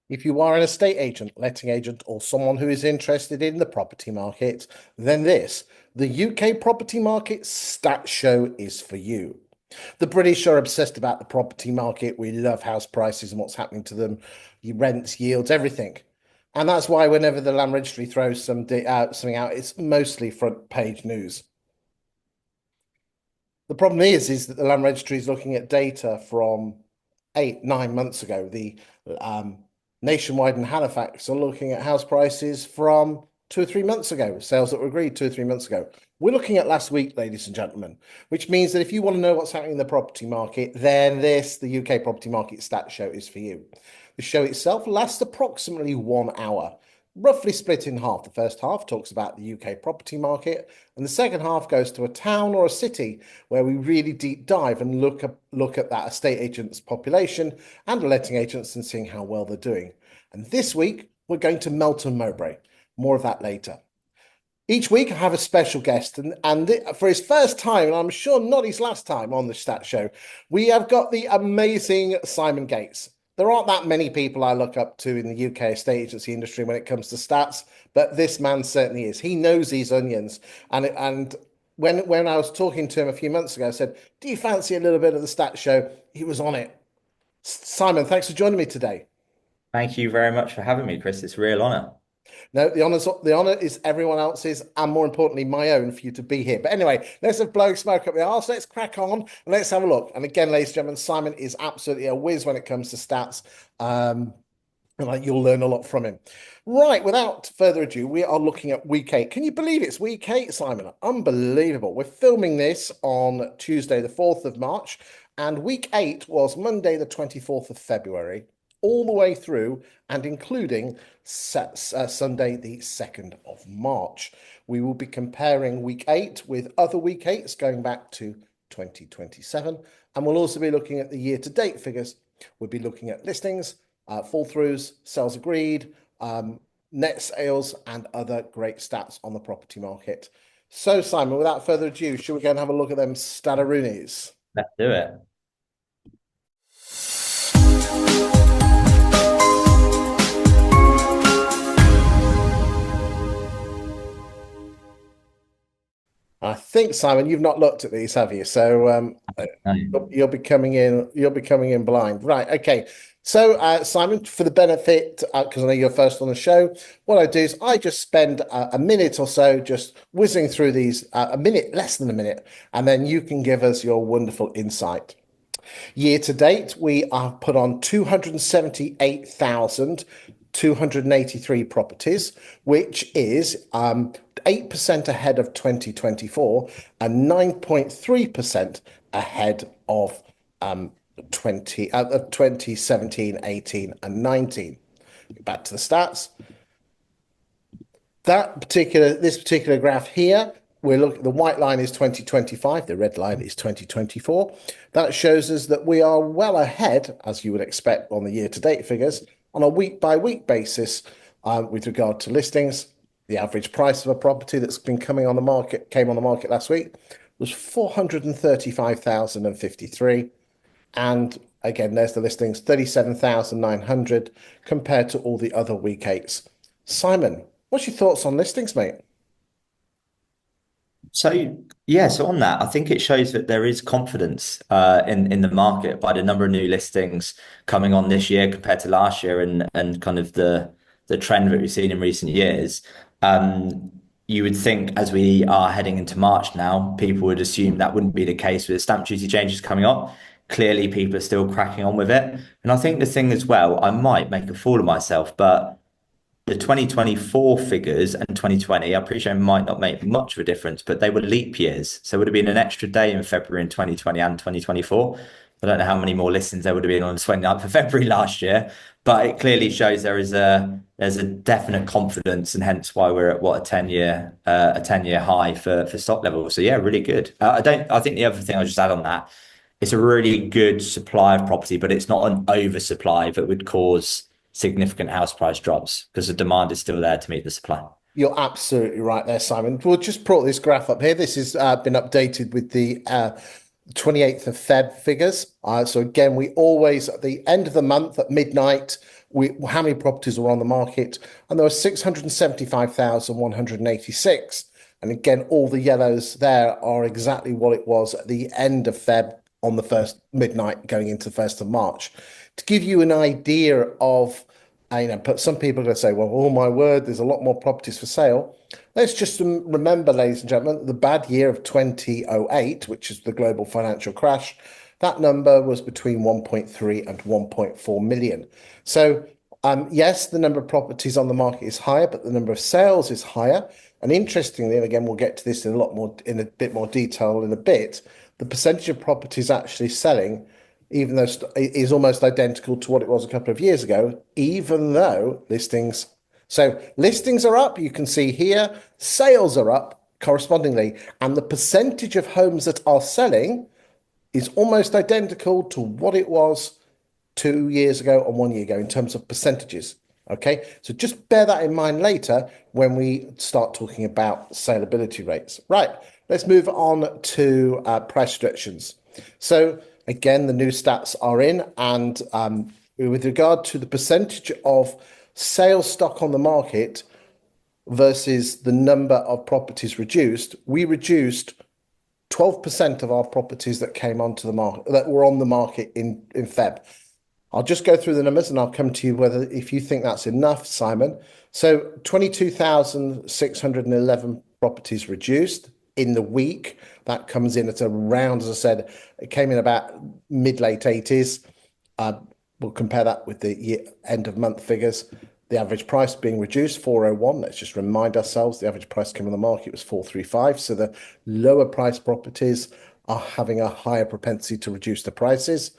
If you are an estate agent, letting agent, or someone who is interested in the property market, then the UK property market stat show is for you. The British are obsessed about the property market. We love house prices and what's happening to them, rents, yields, everything. And that's why whenever the Land Registry throws something out, it's mostly front page news. The problem is that the Land Registry is looking at data from 8, 9 months ago. The Nationwide and Halifax are looking at house prices from 2 or 3 months ago, sales that were agreed 2 or 3 months ago. We're looking at last week, ladies and gentlemen, which means that if you want to know what's happening in the property market, then the UK property market stat show is for you. The show itself lasts approximately 1 hour, roughly split in half. The first half talks about the UK property market, and the second half goes to a town or a city where we really deep dive and look at that estate agent's population and the letting agents and seeing how well they're doing. And this week, we're going to Melton Mowbray. More of that later. Each week, I have a special guest, and for his first time, and I'm sure not his last time on the Stat Show, we have got the amazing Simon Gates. There aren't that many people I look up to in the UK estate agency industry when it comes to stats, but this man certainly is. He knows these onions, and when I was talking to him a few months ago, I said, "Do you fancy a little bit of the Stat Show?" He was on it. Simon, thanks for joining me today. Thank you very much for having me, Chris. It's a real honor. No, the honor is everyone else's, and more importantly, my own for you to be here. But anyway, let's have blowing smoke up the arse. Let's crack on and let's have a look. And again, ladies and gentlemen, Simon is absolutely a whiz when it comes to stats. And you'll learn a lot from him. Right, without further ado, we are looking at week 8. Can you believe it's week 8, Simon? Unbelievable. We're filming this on Tuesday, the 4th of March, and week 8 was Monday, the 24th of February, all the way through and including Sunday, the 2nd of March. We will be comparing week 8 with other week 8s going back to 2027, and we'll also be looking at the year-to-date figures. We'll be looking at listings, fall-throughs, sales agreed, net sales, and other great stats on the property market. So, Simon, without further ado, should we go and have a look at them stataroonies? Let's do it. I think, Simon, you've not looked at these, have you? So you'll be coming in. You'll be coming in blind, right? Okay. So, Simon, for the benefit, because I know you're first on the show, what I do is I just spend a minute or so just whizzing through these, a minute, less than a minute, and then you can give us your wonderful insight. Year to date, we are put on 278,283 properties, which is 8% ahead of 2024 and 9.3% ahead of 2017, 18, and 19. Back to the stats. This particular graph here, we're looking, the white line is 2025, the red line is 2024. That shows us that we are well ahead, as you would expect on the year-to-date figures, on a week-by-week basis with regard to listings. The average price of a property that's been came on the market last week was 435,053. And again, there's the listings, 37,900 compared to all the other week 8s. Simon, what's your thoughts on listings, mate? So on that, I think it shows that there is confidence in the market by the number of new listings coming on this year compared to last year, and kind of the trend that we've seen in recent years. You would think as we are heading into March now, people would assume that wouldn't be the case with the stamp duty changes coming up. Clearly, people are still cracking on with it. And I think the thing as well, I might make a fool of myself, but the 2024 figures and 2020, I appreciate might not make much of a difference, but they were leap years. So it would have been an extra day in February in 2020 and 2024. I don't know how many more listings there would have been on the 29th of February last year, but it clearly shows there's a definite confidence, and hence why we're at what, a 10-year high for stock levels. So yeah, really good. I think the other thing I'll just add on that, it's a really good supply of property, but it's not an oversupply that would cause significant house price drops because the demand is still there to meet the supply. You're absolutely right there, Simon. We'll just brought this graph up here. This has been updated with the 28th of Feb figures. So again, we always, at the end of the month at midnight, how many properties were on the market? And there were 675,186. And again, all the yellows there are exactly what it was at the end of Feb on the first midnight going into the 1st of March. To give you an idea of, but some people are going to say, well, oh my word, there's a lot more properties for sale. Let's just remember, ladies and gentlemen, the bad year of 2008, which is the global financial crash, that number was between 1.3 and 1.4 million. So, yes, the number of properties on the market is higher, but the number of sales is higher. And interestingly, and again, we'll get to this in a bit more detail in a bit, the percentage of properties actually selling, even though is almost identical to what it was a couple of years ago, even though listings are up, you can see here, sales are up correspondingly, and the percentage of homes that are selling is almost identical to what it was 2 years ago and 1 year ago in terms of percentages. Okay, so just bear that in mind later when we start talking about saleability rates. Right, let's move on to price reductions. So again, the new stats are in, and with regard to the percentage of sales stock on the market versus the number of properties reduced, we reduced 12% of our properties that came onto the market, that were on the market in Feb. I'll just go through the numbers and I'll come to you whether if you think that's enough, Simon. So 22,611 properties reduced in the week. That comes in at around, as I said, it came in about mid-late 80s. We'll compare that with the end of month figures. The average price being reduced, 401. Let's just remind ourselves the average price came on the market was 435. So the lower price properties are having a higher propensity to reduce the prices.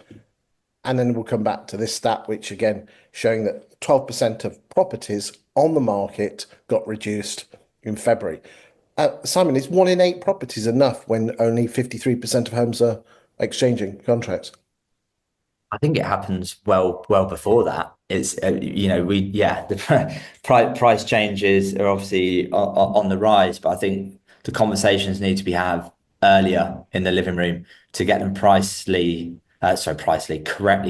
And then we'll come back to this stat, which again, showing that 12% of properties on the market got reduced in February. Simon, is 1 in 8 properties enough when only 53% of homes are exchanging contracts? I think it happens well before that. It's the price changes are obviously on the rise, but I think the conversations need to be had earlier in the living room to get them correctly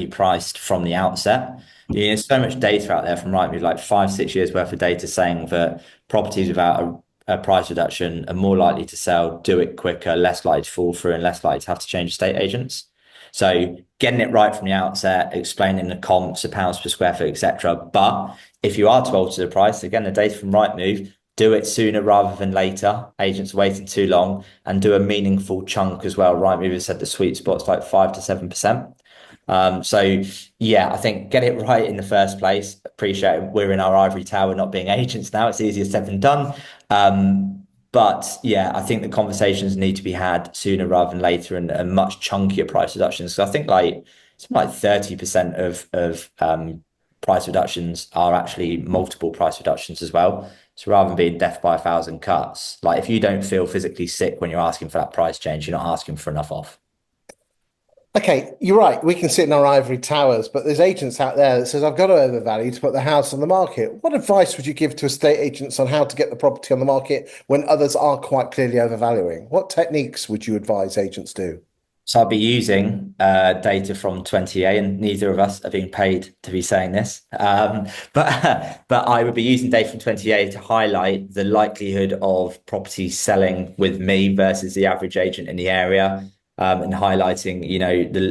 priced from the outset. There's so much data out there from Rightmove, like 5-6 years worth of data saying that properties without a price reduction are more likely to sell, do it quicker, less likely to fall through, and less likely to have to change estate agents. So getting it right from the outset, explaining the comps, the pounds per square foot, etc. But if you are to alter the price, again, the data from Rightmove, do it sooner rather than later. Agents are waiting too long, and do a meaningful chunk as well. Rightmove has said the sweet spot's like 5 to 7%. So yeah, I think get it right in the first place. Appreciate we're in our ivory tower, not being agents now. It's easier said than done. But yeah, I think the conversations need to be had sooner rather than later, and much chunkier price reductions. So I think it's like 30% of price reductions are actually multiple price reductions as well. So rather than being death by 1,000 cuts, like if you don't feel physically sick when you're asking for that price change, you're not asking for enough off. Okay, you're right. We can sit in our ivory towers, but there's agents out there that says, I've got to overvalue to put the house on the market. What advice would you give to estate agents on how to get the property on the market when others are quite clearly overvaluing? What techniques would you advise agents do? So I'll be using data from 20A, and neither of us are being paid to be saying this. But I would be using data from 20A to highlight the likelihood of properties selling with me versus the average agent in the area, and highlighting,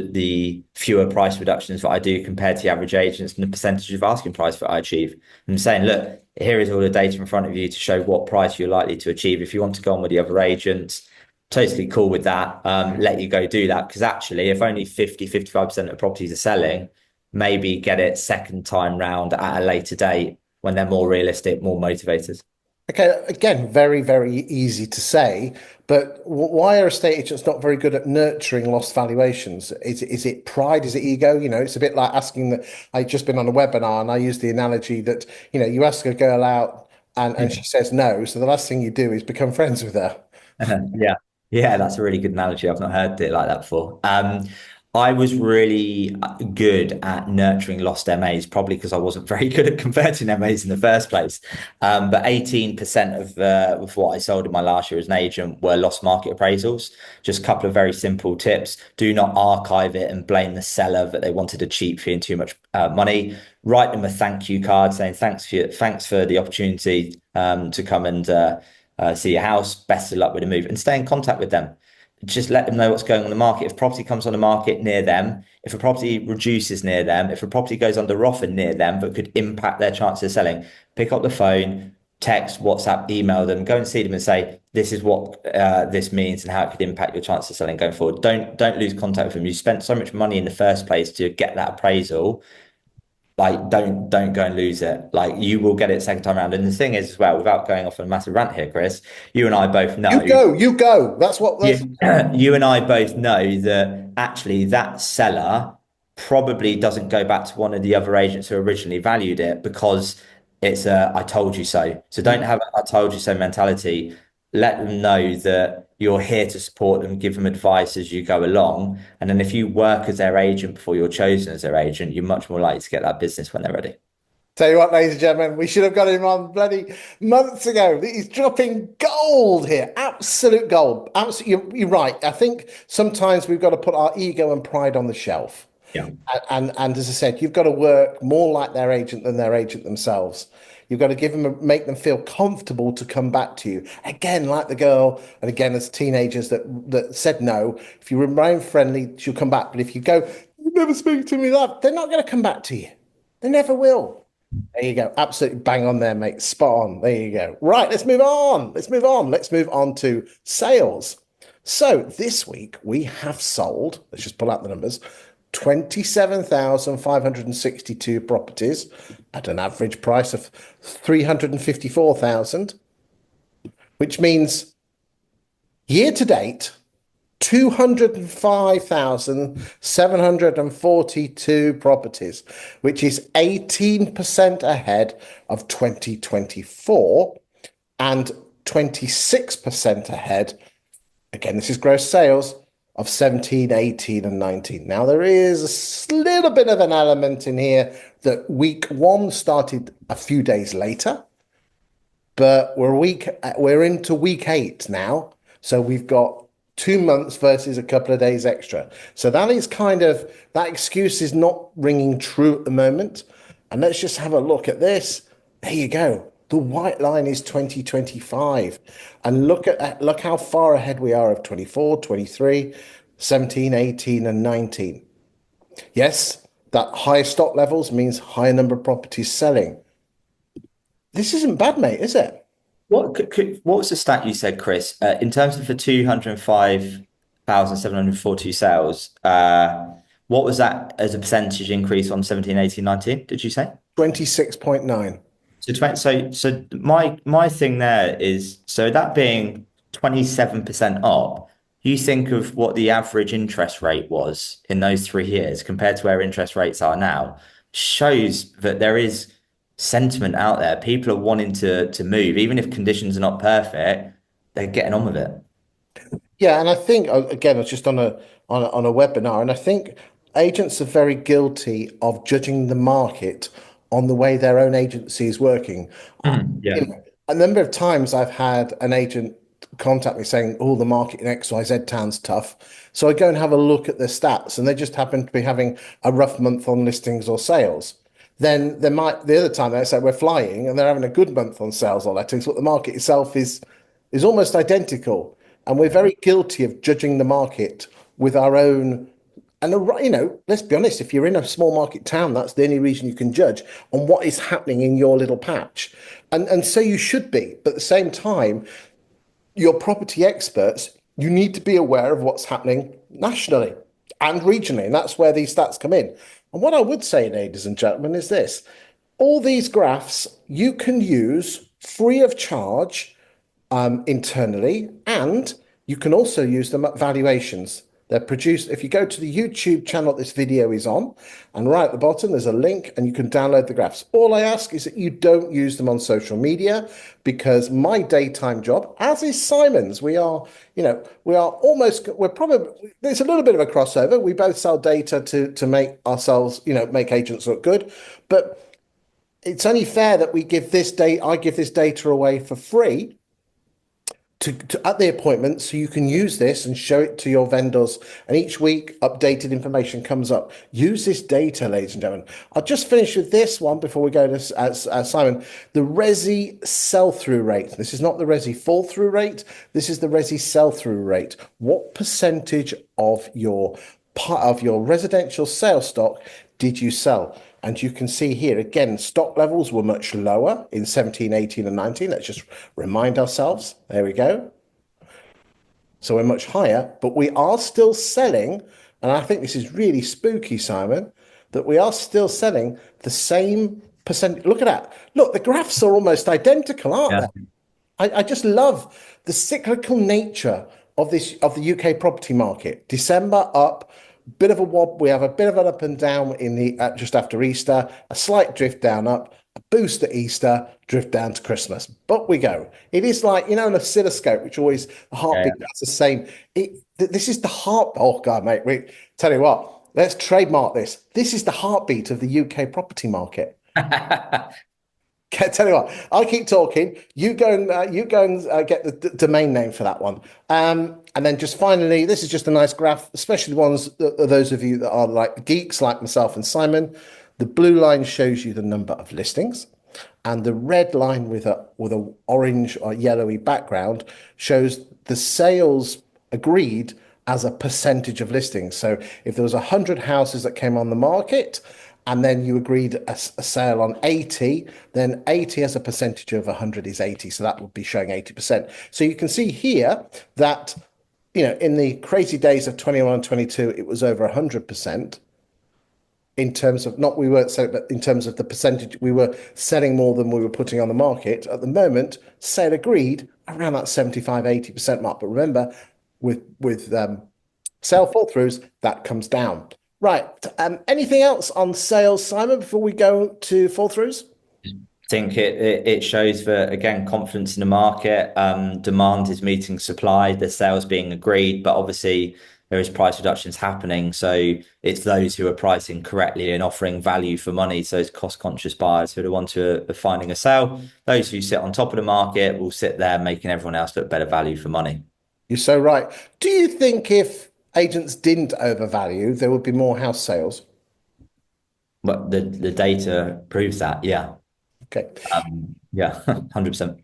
the fewer price reductions that I do compared to the average agents and the percentage of asking price that I achieve. And saying, look, here is all the data in front of you to show what price you're likely to achieve. If you want to go on with the other agents, totally cool with that. Let you go do that. Because actually, if only 55% of properties are selling, maybe get it second time round at a later date when they're more realistic, more motivated. Okay, again, very, very easy to say, but why are estate agents not very good at nurturing lost valuations? Is it pride? Is it ego? It's a bit like asking that. I've just been on a webinar and I use the analogy that, you ask a girl out and she says no. So the last thing you do is become friends with her. Yeah. Yeah, that's a really good analogy. I've not heard it like that before. I was really good at nurturing lost MAs, probably because I wasn't very good at converting MAs in the first place. But 18% of what I sold in my last year as an agent were lost market appraisals. Just a couple of very simple tips. Do not archive it and blame the seller that they wanted a cheap fee and too much money. Write them a thank you card saying thanks for the opportunity to come and see your house. Best of luck with the move, and stay in contact with them. Just let them know what's going on the market. If property comes on the market near them, if a property reduces near them, if a property goes under offer near them but could impact their chances of selling, pick up the phone, text, WhatsApp, email them, go and see them and say, this is what this means and how it could impact your chances of selling going forward. Don't lose contact with them. You spent so much money in the first place to get that appraisal. Like, don't go and lose it. Like, you will get it second time around. And the thing is, as well, without going off on a massive rant here, Chris, you and I both know. You go. That's You and I both know that actually that seller probably doesn't go back to one of the other agents who originally valued it because it's a I told you so. So don't have a I told you so mentality. Let them know that you're here to support them, give them advice as you go along. And then if you work as their agent before you're chosen as their agent, you're much more likely to get that business when they're ready. Tell you what, ladies and gentlemen, we should have got him on bloody months ago. He's dropping gold here, absolute gold. Absolutely, you're right. I think sometimes we've got to put our ego and pride on the shelf. Yeah. And as I said, you've got to work more like their agent than their agent themselves. You've got to make them feel comfortable to come back to you. Again, like the girl, and again, as teenagers that said no, if you remain friendly, she'll come back. But if you go, you never speak to me, that they're not going to come back to you. They never will. There you go. Absolutely bang on there, mate. Spot on. There you go. Right, let's move on. Let's move on. Let's move on to sales. So this week we have sold, let's just pull out the numbers, 27,562 properties at an average price of 354,000, which means year to date, 205,742 properties, which is 18% ahead of 2024 and 26% ahead. Again, this is gross sales of 17, 18, and 19. Now, there is a little bit of an element in here that week one started a few days later, but we're into week 8 now. So we've got 2 months versus a couple of days extra. So that excuse is not ringing true at the moment. And let's just have a look at this. There you go. The white line is 2025. And look how far ahead we are of 24, 23, 17, 18, and 19. Yes, that higher stock levels means higher number of properties selling. This isn't bad, mate, is it? What was the stat you said, Chris? In terms of the 205,742 sales, what was that as a percentage increase on 17, 18, 19? Did you say? 26.9. So my thing there is, so that being 27% up, you think of what the average interest rate was in those 3 years compared to where interest rates are now, shows that there is sentiment out there. People are wanting to move, even if conditions are not perfect, they're getting on with it. Yeah, and I think again, it's just on a webinar, and I think agents are very guilty of judging the market on the way their own agency is working. Yeah. A number of times I've had an agent contact me saying, "Oh, the market in XYZ town's tough." So I go and have a look at the stats, and they just happen to be having a rough month on listings or sales. Then the other time they say we're flying, and they're having a good month on sales or lettings, but the market itself is almost identical. And we're very guilty of judging the market with our own. And let's be honest, if you're in a small market town, that's the only reason you can judge on what is happening in your little patch. And so you should be. But at the same time, your property experts, you need to be aware of what's happening nationally and regionally. And that's where these stats come in. And what I would say, ladies and gentlemen, is this. All these graphs you can use free of charge internally, and you can also use them at valuations. They're produced. If you go to the YouTube channel this video is on, and right at the bottom, there's a link and you can download the graphs. All I ask is that you don't use them on social media, because my daytime job, as is Simon's, we're probably, there's a little bit of a crossover. We both sell data to make ourselves, make agents look good, but it's only fair that I give this data away for free to at the appointment, so you can use this and show it to your vendors. And each week, updated information comes up. Use this data, ladies and gentlemen. I'll just finish with this one before we go to Simon. The Resi sell-through rate. This is not the Resi fall-through rate. This is the Resi sell-through rate. What percentage of your residential sales stock did you sell? And you can see here again, stock levels were much lower in 17, 18, and 19. Let's just remind ourselves. There we go. So we're much higher, but we are still selling. And I think this is really spooky, Simon, that we are still selling the same percent. Look at that. Look, the graphs are almost identical, aren't they? I just love the cyclical nature of the UK property market. December up, bit of a wob. We have a bit of an up and down in the just after Easter, a slight drift down up, a boost at Easter, drift down to Christmas. But we go. It is like, an oscilloscope, which always the heartbeat that's the same. This is the heart. Oh God, mate. Tell you what. Let's trademark this. This is the heartbeat of the UK property market. Tell you what, I'll keep talking. You go and get the domain name for that one. And then just finally, this is just a nice graph, especially those of you that are like geeks like myself and Simon. The blue line shows you the number of listings, and the red line with a orange or yellowy background shows the sales agreed as a percentage of listings. So if there was 100 houses that came on the market, and then you agreed a sale on 80, then 80 as a percentage of 100 is 80. So that would be showing 80%. So you can see here that, in the crazy days of 21 and 22, it was over 100% in terms of, not we weren't selling, but in terms of the percentage, we were selling more than we were putting on the market. At the moment, sale agreed around that 75, 80% mark. But remember, with sale fall throughs, that comes down. Right. Anything else on sales, Simon, before we go to fall throughs? I think it shows that, again, confidence in the market. Demand is meeting supply, the sales being agreed, but obviously there is price reductions happening. So it's those who are pricing correctly and offering value for money. So those cost-conscious buyers who are the ones who are finding a sale. Those who sit on top of the market will sit there making everyone else look better value for money. You're so right. Do you think if agents didn't overvalue, there would be more house sales? But the data proves that, yeah. Okay. Yeah, 100%.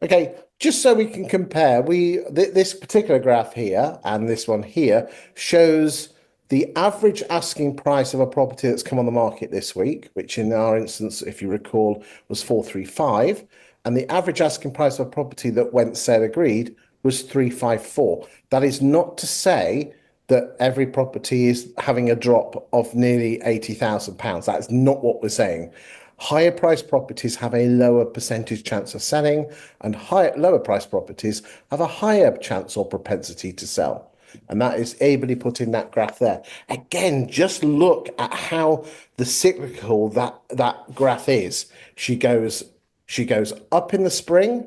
Okay, just so we can compare, this particular graph here and this one here shows the average asking price of a property that's come on the market this week, which in our instance, if you recall, was 435, and the average asking price of a property that went sale agreed was 354. That is not to say that every property is having a drop of nearly £80,000. That is not what we're saying. Higher priced properties have a lower percentage chance of selling, and lower priced properties have a higher chance or propensity to sell. And that is ably put in that graph there. Again, just look at how the cyclical that graph is. She goes up in the spring,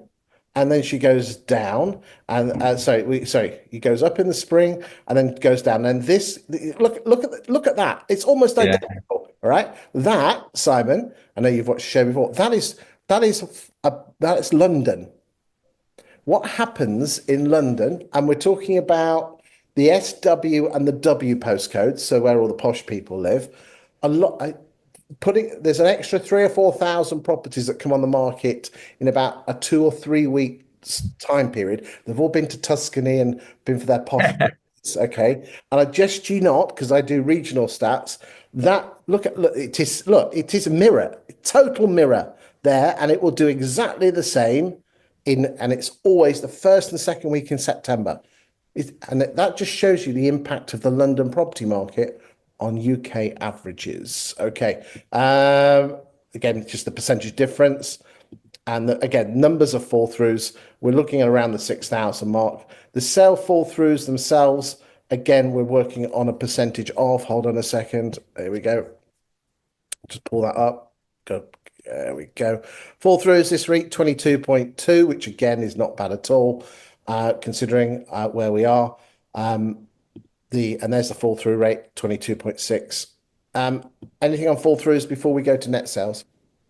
and then she goes down, and he goes up in the spring and then goes down. And this, look at that. It's almost identical. All right, that, Simon, I know you've watched the show before. That is London. What happens in London? And we're talking about the SW and the W postcodes, so where all the posh people live. There's an extra 3,000 or 4,000 properties that come on the market in about a 2 or 3 week time period. They've all been to Tuscany and been for their posh. Okay, and I just not, because I do regional stats. It is a mirror, a total mirror there, and it will do exactly the same and it's always the first and second week in September. That just shows you the impact of the London property market on UK averages. Okay. Again, just the percentage difference. And again, numbers of fall throughs, we're looking at around the 6,000 mark. The sale fall throughs themselves Again, we're working on a percentage of, hold on a second. There we go. Just pull that up. Go. There we go. Fall throughs this week, 22.2, which again is not bad at all, considering where we are. And there's the fall through rate, 22.6. Anything on fall throughs before we go to net sales?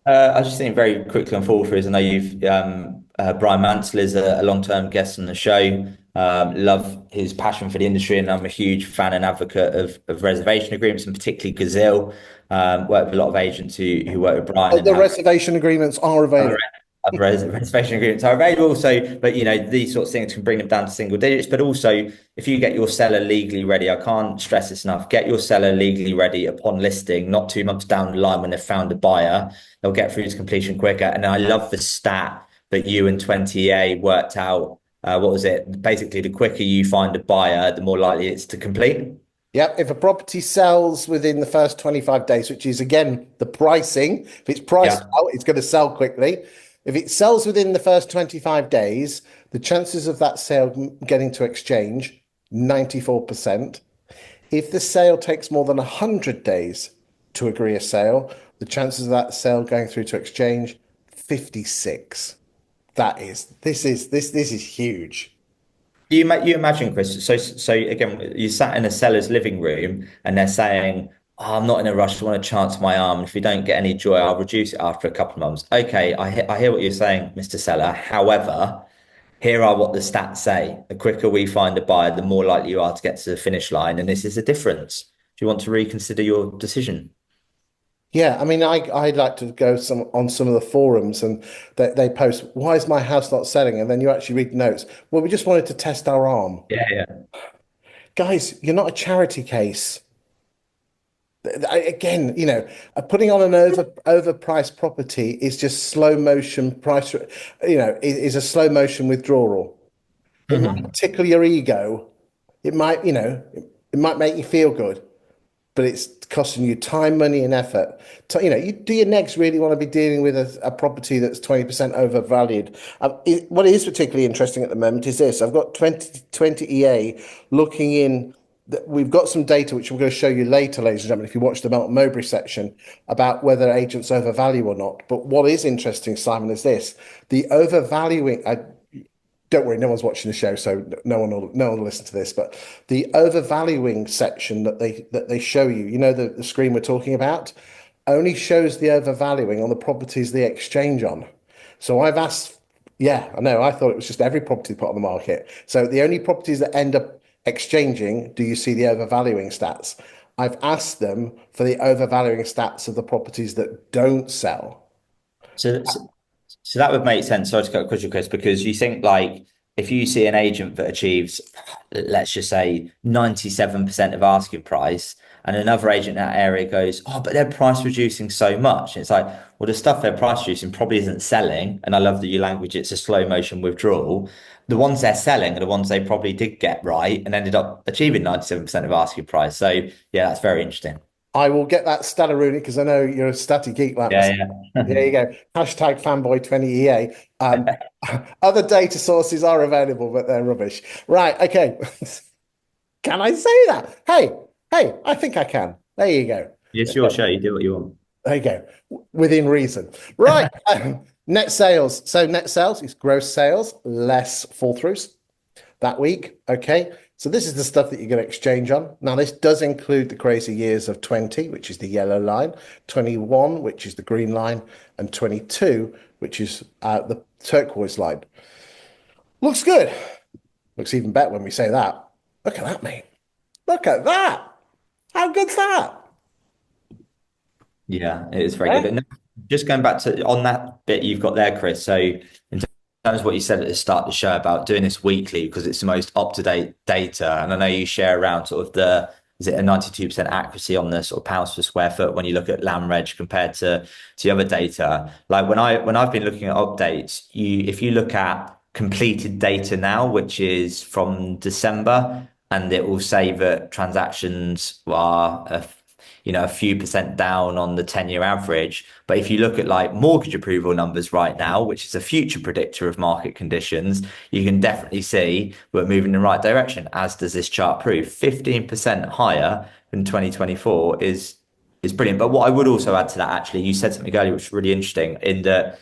I was just thinking very quickly on fall throughs. I know you've Brian Mansell is a long-term guest on the show. Love his passion for the industry, and I'm a huge fan and advocate of reservation agreements, and particularly Gazelle. Work with a lot of agents who work with Brian Oh, and the have reservation agreements are available. other reservation agreements are available. So, but these sorts of things can bring them down to single digits. But also, if you get your seller legally ready, I can't stress this enough. Get your seller legally ready upon listing, not 2 months down the line when they've found a buyer. They'll get through to completion quicker. And I love the stat that you and 20A worked out. What was it? Basically, the quicker you find a buyer, the more likely it's to complete. Yep. If a property sells within the first 25 days, which is again the pricing, if it's priced Yeah. out, it's going to sell quickly. If it sells within the first 25 days, the chances of that sale getting to exchange, 94%. If the sale takes more than 100 days to agree a sale, the chances of that sale going through to exchange, 56. This is huge. You imagine, Chris. So again, you sat in a seller's living room, and they're saying, "Oh, I'm not in a rush. I want to chance my arm. If we don't get any joy, I'll reduce it after a couple of months." Okay, I hear what you're saying, Mr. Seller. However, here are what the stats say: the quicker we find a buyer, the more likely you are to get to the finish line, and this is a difference. Do you want to reconsider your decision? Yeah, I mean, I'd like to go some of the forums and they post, why is my house not selling? And then you actually read notes. Well, we just wanted to test our arm. Yeah, yeah. Guys, you're not a charity case. Again, putting on an overpriced property is just slow motion price, is a slow motion withdrawal. It might Mhm. tickle your ego. It might, it might make you feel good, but it's costing you time, money, and effort. Do you next really want to be dealing with a property that's 20% overvalued? What is particularly interesting at the moment is this. I've got 2020 EA looking in. We've got some data which I'm going to show you later, ladies and gentlemen, if you watch the Melton Mowbray section about whether agents overvalue or not. But what is interesting, Simon, is this: the overvaluing. Don't worry, no one's watching the show, so no one will listen to this. But the overvaluing section that they show you, the screen we're talking about, only shows the overvaluing on the properties they exchange on. So I've asked, yeah, I know, I thought it was just every property put on the market. So the only properties that end up exchanging, do you see the overvaluing stats? I've asked them for the overvaluing stats of the properties that don't sell. So, so, so that would make sense. Sorry to cut across you, Chris, because you think like if you see an agent that achieves, let's just say 97% of asking price, and another agent in that area goes, "Oh, but they're price reducing so much." And it's like, well, the stuff they're price reducing probably isn't selling. And I love the you language, it's a slow motion withdrawal. The ones they're selling are the ones they probably did get right and ended up achieving 97% of asking price. So yeah, that's very interesting. I will get that stat, Rooney, because I know you're a statty geek like myself. Yeah, yeah. There you go. Hashtag fanboy 20EA. Other data sources are available, but they're rubbish. Right. Okay. Can I say that? Hey, I think I can. There you go. It's your show. You do what you want. There you go. Within reason. Right. Net sales. So net sales is gross sales less fall throughs that week. Okay. So this is the stuff that you're going to exchange on. Now, this does include the crazy years of 20, which is the yellow line, 21, which is the green line, and 22, which is the turquoise line. Looks good. Looks even better when we say that. Look at that, mate. Look at that. How good's that? Yeah, it is very good. Eh? And just going back to on that bit you've got there, Chris. So in terms of what you said at the start of the show about doing this weekly because it's the most up-to-date data, and I know you share around sort of is it a 92% accuracy on the sort of pounds per square foot when you look at land reg compared to the other data. Like when I've been looking at updates, if you look at completed data now, which is from December, and it will say that transactions are a few percent down on the 10-year average. But if you look at like mortgage approval numbers right now, which is a future predictor of market conditions, you can definitely see we're moving in the right direction, as does this chart prove. 15% higher than 2024 is brilliant. But what I would also add to that, actually, you said something earlier which was really interesting, in that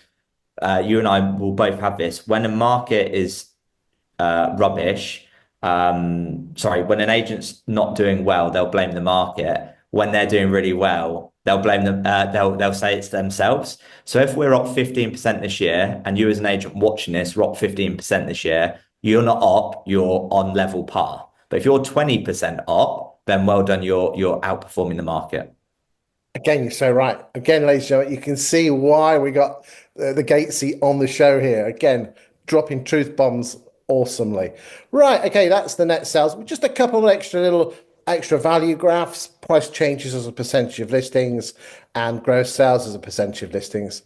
you and I will both have this. When a market is rubbish, sorry, when an agent's not doing well, they'll blame the market. When they're doing really well, they'll blame them. They'll say it's themselves. So if we're up 15% this year, and you as an agent watching this, are up 15% this year, you're not up, you're on level par. But if you're 20% up, then well done, you're outperforming the market. Again, you're so right. Again, ladies and gentlemen, you can see why we got the Gatesy on the show here. Again, dropping truth bombs awesomely. Right, okay, that's the net sales. Just a couple of extra value graphs, price changes as a percentage of listings, and gross sales as a percentage of listings.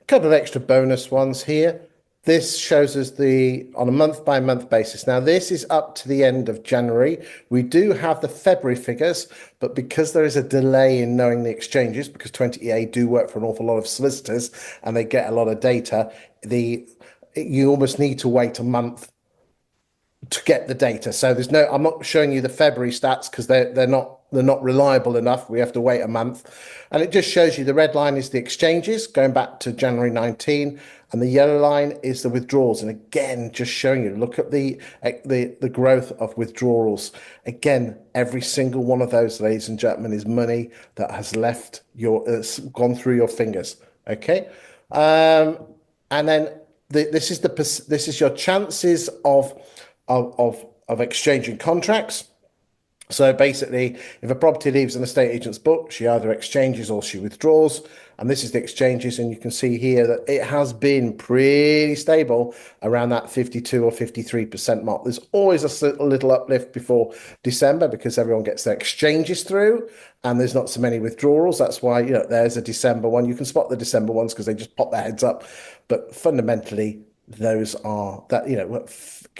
A couple of extra bonus ones here. This shows us on a month by month basis. Now, this is up to the end of January. We do have the February figures, but because there is a delay in knowing the exchanges, because 20EA do work for an awful lot of solicitors and they get a lot of data, you almost need to wait a month to get the data. So I'm not showing you the February stats because they're not reliable enough. We have to wait a month. And it just shows you the red line is the exchanges going back to January 19, and the yellow line is the withdrawals. And again, just showing you, look at the growth of withdrawals. Again, every single one of those, ladies and gentlemen, is money that has gone through your fingers. Okay. And then this is your chances of exchanging contracts. So basically, if a property leaves an estate agent's book, she either exchanges or she withdraws. And this is the exchanges. And you can see here that it has been pretty stable around that 52 or 53% mark. There's always a little uplift before December because everyone gets their exchanges through and there's not so many withdrawals. That's why, there's a December one. You can spot the December ones because they just pop their heads up. But fundamentally, those are that,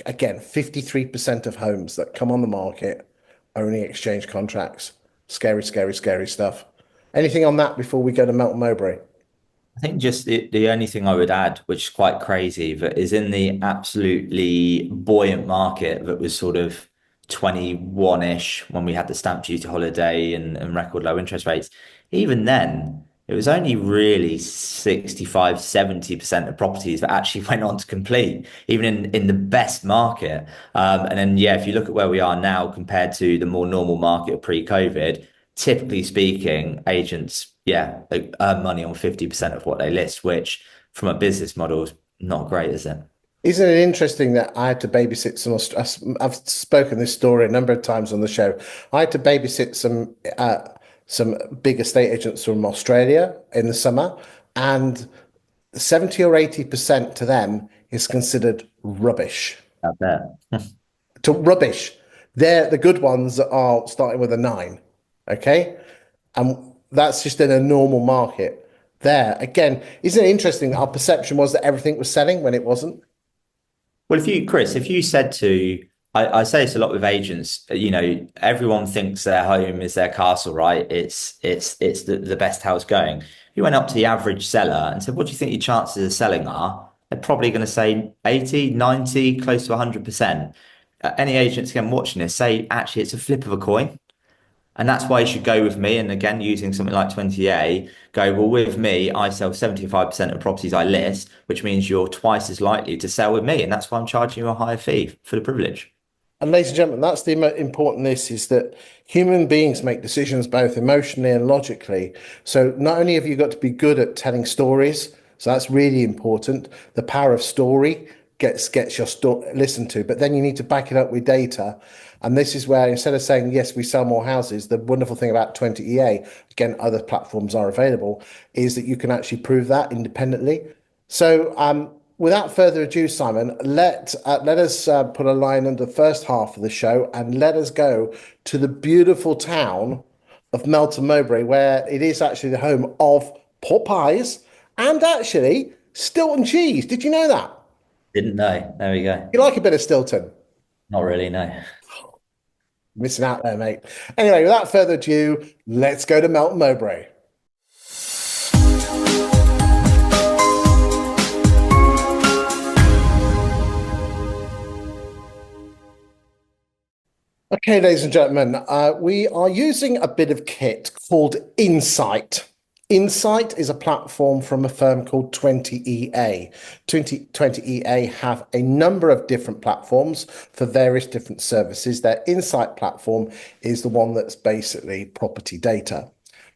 again, 53% of homes that come on the market only exchange contracts. Scary, scary, scary stuff. Anything on that before we go to Melton Mowbray? I think just the only thing I would add, which is quite crazy, that is in the absolutely buoyant market that was sort of 21-ish when we had the stamp duty holiday and record low interest rates. Even then, it was only really 65, 70% of properties that actually went on to complete, even in the best market. And then, yeah, if you look at where we are now compared to the more normal market pre-COVID, typically speaking, agents, yeah, they earn money on 50% of what they list, which from a business model is not great, is it? Isn't it interesting that I had to babysit I've spoken this story a number of times on the show. I had to babysit some big estate agents from Australia in the summer, and 70 or 80% to them is considered rubbish. I bet. To rubbish. The good ones are starting with a nine. Okay. And that's just in a normal market. There again, isn't it interesting? Our perception was that everything was selling when it wasn't. Well, Chris, if you said I say this a lot with agents, everyone thinks their home is their castle, right? It's the best house going. If you went up to the average seller and said, what do you think your chances of selling are? They're probably going to say 80, 90, close to 100%. Any agents again watching this say, actually, it's a flip of a coin. And that's why you should go with me. And again, using something like 20A, go, well, with me, I sell 75% of properties I list, which means you're twice as likely to sell with me. And that's why I'm charging you a higher fee for the privilege. And ladies and gentlemen, that's the important this is that human beings make decisions both emotionally and logically. So not only have you got to be good at telling stories, so that's really important. The power of story gets your story listened to, but then you need to back it up with data. And this is where instead of saying, yes, we sell more houses, the wonderful thing about 20EA, again, other platforms are available, is that you can actually prove that independently. So without further ado, Simon, let us put a line under the first half of the show and let us go to the beautiful town of Melton Mowbray, where it is actually the home of Popeyes and actually Stilton cheese. Did you know that? Didn't know. There we go. You like a bit of Stilton? Not really, no. Missing out there, mate. Anyway, without further ado, let's go to Melton Mowbray. Okay, ladies and gentlemen, we are using a bit of kit called Insight. Insight is a platform from a firm called 20EA. 20EA have a number of different platforms for various different services. Their Insight platform is the one that's basically property data.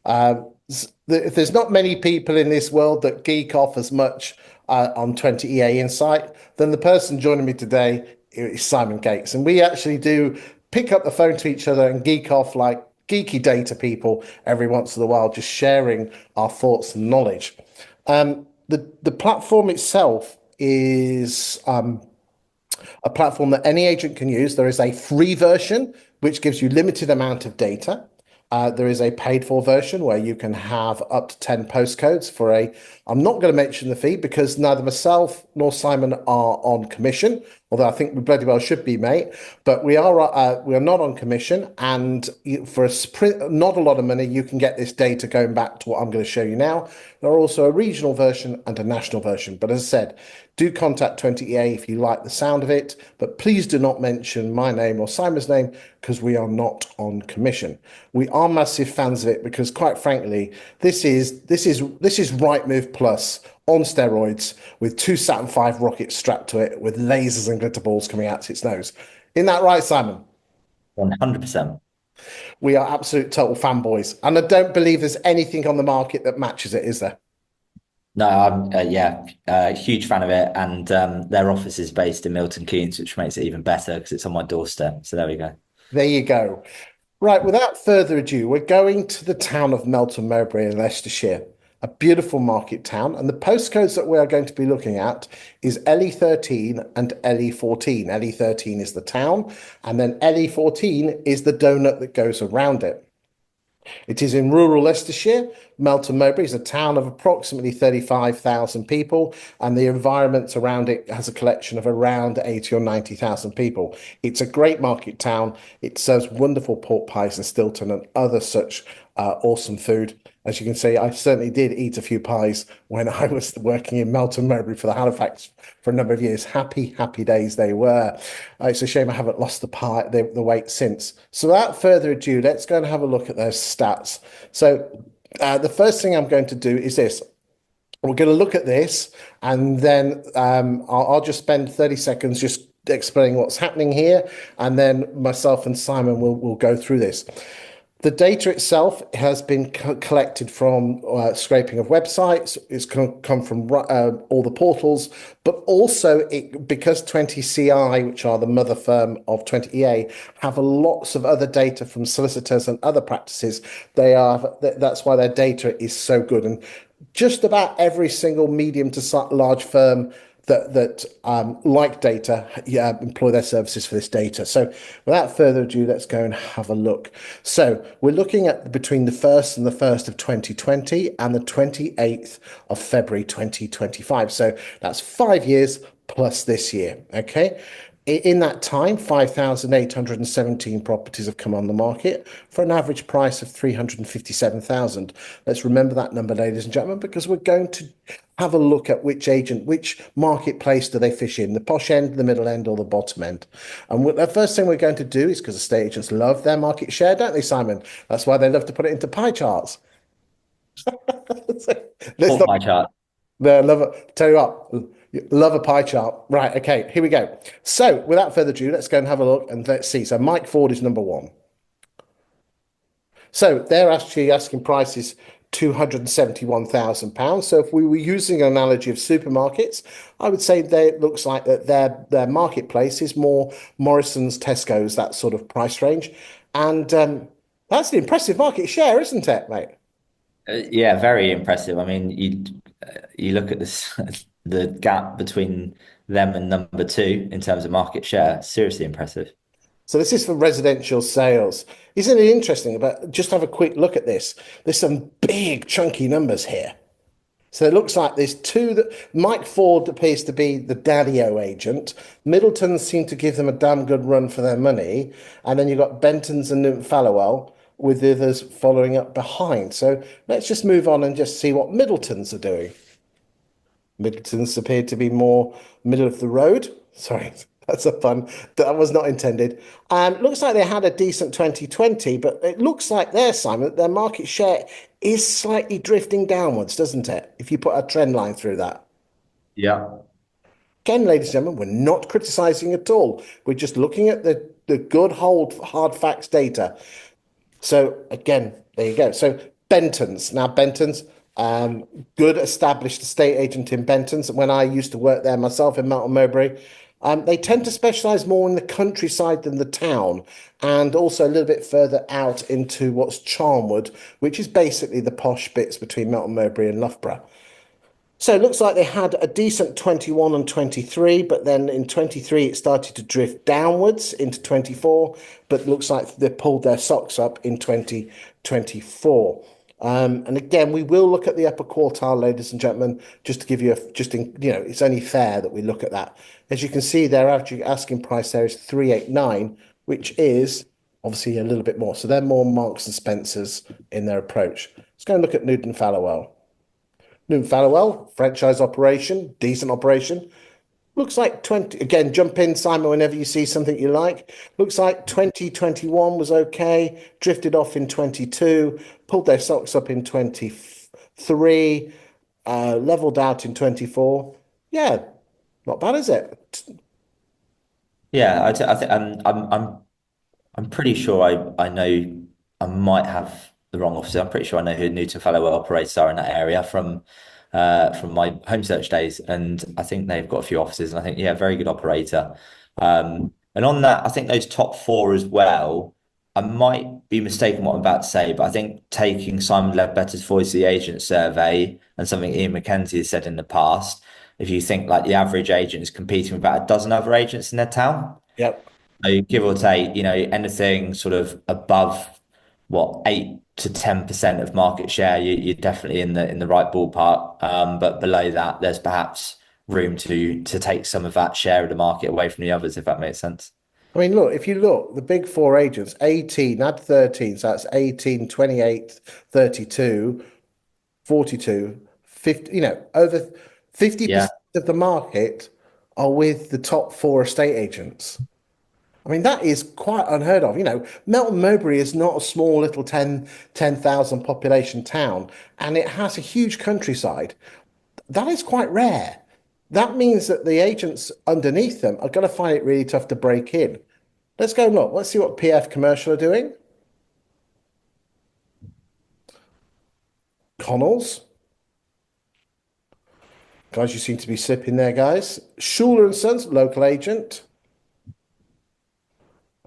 There's not many people in this world that geek off as much on 20EA Insight than the person joining me today is Simon Gates. And we actually do pick up the phone to each other and geek off like geeky data people every once in a while, just sharing our thoughts and knowledge. The platform itself is a platform that any agent can use. There is a free version, which gives you limited amount of data. There is a paid for version where you can have up to 10 postcodes for I'm not going to mention the fee because neither myself nor Simon are on commission, although I think we bloody well should be, mate. But we are not on commission, and for not a lot of money, you can get this data going back to what I'm going to show you now. There are also a regional version and a national version. But as I said, do contact 20EA if you like the sound of it, but please do not mention my name or Simon's name because we are not on commission. We are massive fans of it because, quite frankly, this is Rightmove Plus on steroids with two Saturn V rockets strapped to it with lasers and glitter balls coming out its nose. Isn't that right, Simon? 100%. We are absolute total fanboys, and I don't believe there's anything on the market that matches it, is there? No, I'm huge fan of it, and their office is based in Milton Keynes, which makes it even better because it's on my doorstep. So there we go. There you go. Right, without further ado, we're going to the town of Melton Mowbray in Leicestershire, a beautiful market town, and the postcodes that we are going to be looking at is LE13 and LE14. LE13 is the town, and then LE14 is the donut that goes around it. It is in rural Leicestershire. Melton Mowbray is a town of approximately 35,000 people, and the environment around it has a collection of around 80 or 90,000 people. It's a great market town. It serves wonderful pork pies and Stilton and other such awesome food. As you can see, I certainly did eat a few pies when I was working in Melton Mowbray for the Halifax for a number of years. Happy, happy days they were. It's a shame I haven't lost the weight since. So without further ado, let's go and have a look at those stats. So the first thing I'm going to do is this. We're going to look at this, and then I'll just spend 30 seconds just explaining what's happening here, and then myself and Simon will go through this. The data itself has been collected from scraping of websites. It's come from all the portals, but also because 20CI, which are the mother firm of 20EA, have lots of other data from solicitors and other practices. That's why their data is so good. And just about every single medium to large firm that like data, employ their services for this data. So without further ado, let's go and have a look. So we're looking at between the 1st and the 1st of 2020 and the 28th of February 2025. So that's 5 years plus this year, okay? In that time, 5,817 properties have come on the market for an average price of 357,000. Let's remember that number, ladies and gentlemen, because we're going to have a look at which marketplace do they fish in, the posh end, the middle end, or the bottom end. And the first thing we're going to do is, because estate agents love their market share, don't they, Simon? That's why they love to put it into pie charts. Let's My chart. tell you what, love a pie chart. Right, okay, here we go. So without further ado, let's go and have a look and let's see. So Mike Ford is number one. So they're actually asking prices £271,000. So if we were using an analogy of supermarkets, I would say it looks like that their marketplace is more Morrison's, Tesco's, that sort of price range. And that's an impressive market share, isn't it, mate? Yeah, very impressive. I mean, you look at this, the gap between them and number two in terms of market share, seriously impressive. So this is for residential sales. Isn't it interesting? But just have a quick look at this. There's some big chunky numbers here. So it looks like there's two that Mike Ford appears to be the daddy-o agent. Middleton seem to give them a damn good run for their money. And then you've got Benton's and Newton Fallowell with the others following up behind. So let's just move on and just see what Middleton's are doing. Middleton's appeared to be more middle of the road. Sorry, that's a pun. That was not intended. Looks like they had a decent 2020, but it looks like there, Simon, their market share is slightly drifting downwards, doesn't it? If you put a trend line through that. Yeah. Again, ladies and gentlemen, we're not criticizing at all. We're just looking at the good, hard facts data. So again, there you go. So Benton's now Benton's, good established estate agent in Benton's. When I used to work there myself in Melton Mowbray, they tend to specialise more in the countryside than the town, and also a little bit further out into what's Charnwood, which is basically the posh bits between Melton Mowbray and Loughborough. So it looks like they had a decent 21 and 23, but then in 23 it started to drift downwards into 24, but looks like they pulled their socks up in 2024. And again, we will look at the upper quartile, ladies and gentlemen, just to give you it's only fair that we look at that. As you can see, their average asking price there is 389, which is obviously a little bit more. So they're more Marks and Spencers in their approach. Let's go and look at Newton Fallowell. Newton Fallowell, franchise operation, decent operation. Looks like 20, again, jump in, Simon, whenever you see something you like. Looks like 2021 was okay, drifted off in 22, pulled their socks up in 23, leveled out in 24. Yeah, not bad, is it? Yeah, I think I'm pretty sure I know I might have the wrong officer. I'm pretty sure I know who Newton Fallowell operators are in that area from my home search days, and I think they've got a few offices. And I think, yeah, very good operator. And on that, I think those top four as well. I might be mistaken what I'm about to say, but I think taking Simon Ledbetter's Voice of the Agent survey and something Ian McKenzie has said in the past, if you think like the average agent is competing with about a dozen other agents in their town, Yep. so give or take, anything sort of above what 8 to 10% of market share, you're definitely in the right ballpark. But below that, there's perhaps room to take some of that share of the market away from the others, if that makes sense. I mean, look, if you look, the big four agents, 18, add 13, so that's 18, 28, 32, 42, 50, over 50% Yeah, of the market are with the top four estate agents. I mean, that is quite unheard of. Melton Mowbray is not a small little 10,000 population town, and it has a huge countryside. That is quite rare. That means that the agents underneath them are going to find it really tough to break in. Let's go and look. Let's see what PF Commercial are doing. Connells. Guys, you seem to be slipping there, guys. Schuler and Sons, local agent.